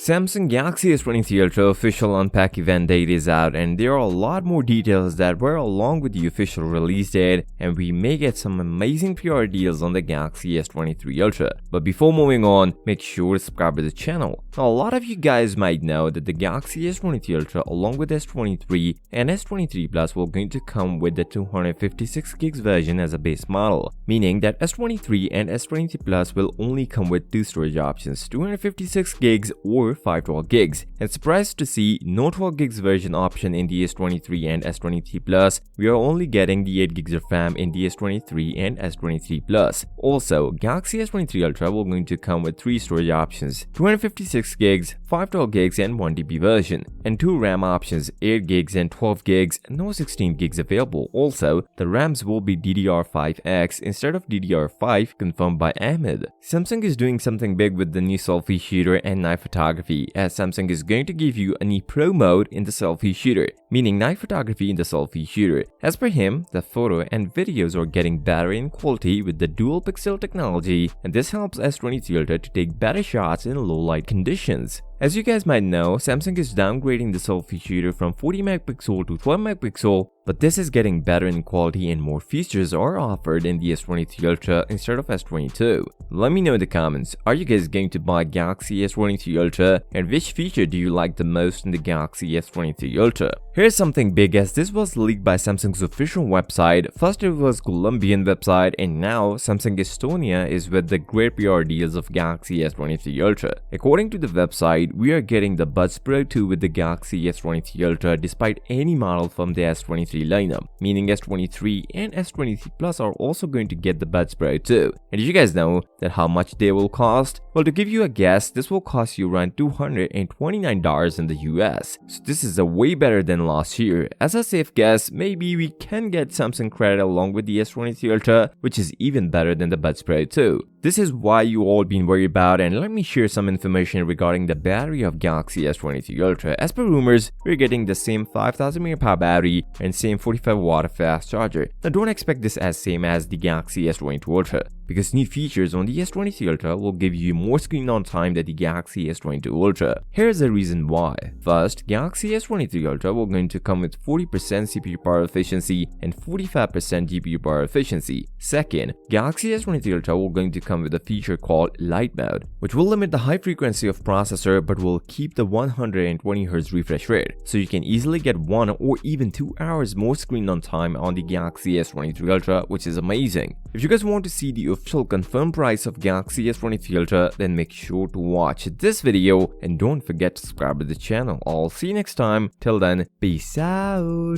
Samsung Galaxy S23 Ultra official unpack event date is out, and there are a lot more details that were along with the official release date, and we may get some amazing PR deals on the Galaxy S23 Ultra. But before moving on, make sure to subscribe to the channel. Now, a lot of you guys might know that the Galaxy S23 Ultra along with S23 and S23 Plus will going to come with the 256GB version as a base model, meaning that S23 and S23 Plus will only come with two storage options, 256GB or 512GB. And surprised to see no 12GB version option in the S23 and S23 Plus. We are only getting the 8GB of RAM in the S23 and S23 Plus. Also, Galaxy S23 Ultra will going to come with three storage options, 256GB, 512GB and 1TB version, and two RAM options, 8GB and 12GB, no 16GB available. Also, the RAMs will be DDR5X instead of DDR5 confirmed by Ahmed. Samsung is doing something big with the new selfie shooter and night photography, as Samsung is going to give you a new pro mode in the selfie shooter, meaning night photography in the selfie shooter. As per him, the photo and videos are getting better in quality with the dual pixel technology, and this helps S23 Ultra to take better shots in low light conditions. As you guys might know, Samsung is downgrading the selfie shooter from 40MP to 12MP, but this is getting better in quality and more features are offered in the S23 Ultra instead of S22. Let me know in the comments, are you guys going to buy Galaxy S23 Ultra, and which feature do you like the most in the Galaxy S23 Ultra? Here's something big, as this was leaked by Samsung's official website. First it was Colombian website, and now Samsung Estonia is with the great PR deals of Galaxy S23 Ultra. According to the website, we are getting the Buds Pro 2 with the Galaxy S23 Ultra despite any model from the S23 lineup, meaning S23 and S23 Plus are also going to get the Buds Pro 2. And did you guys know that how much they will cost? Well, to give you a guess, this will cost you around $229 in the US. So this is a way better than last year. As a safe guess, maybe we can get Samsung credit along with the S23 Ultra, which is even better than the Buds Pro 2. This is why you all been worried about, and let me share some information regarding the battery of Galaxy S23 Ultra. As per rumors, we're getting the same 5000 mAh battery and same 45W fast charger. Now don't expect this as same as the Galaxy S22 Ultra, because new features on the S23 Ultra will give you more screen on time than the Galaxy S22 Ultra. Here's the reason why. First, Galaxy S23 Ultra will going to come with 40% CPU power efficiency and 45% GPU power efficiency. Second, Galaxy S23 Ultra will going to come with a feature called Light Mode, which will limit the high frequency of processor but will keep the 120Hz refresh rate, so you can easily get 1 or even 2 hours more screen on time on the Galaxy S23 Ultra, which is amazing. If you guys want to see the official confirmed price of Galaxy S23 Ultra, then make sure to watch this video and don't forget to subscribe to the channel. I'll see you next time. Till then, peace out.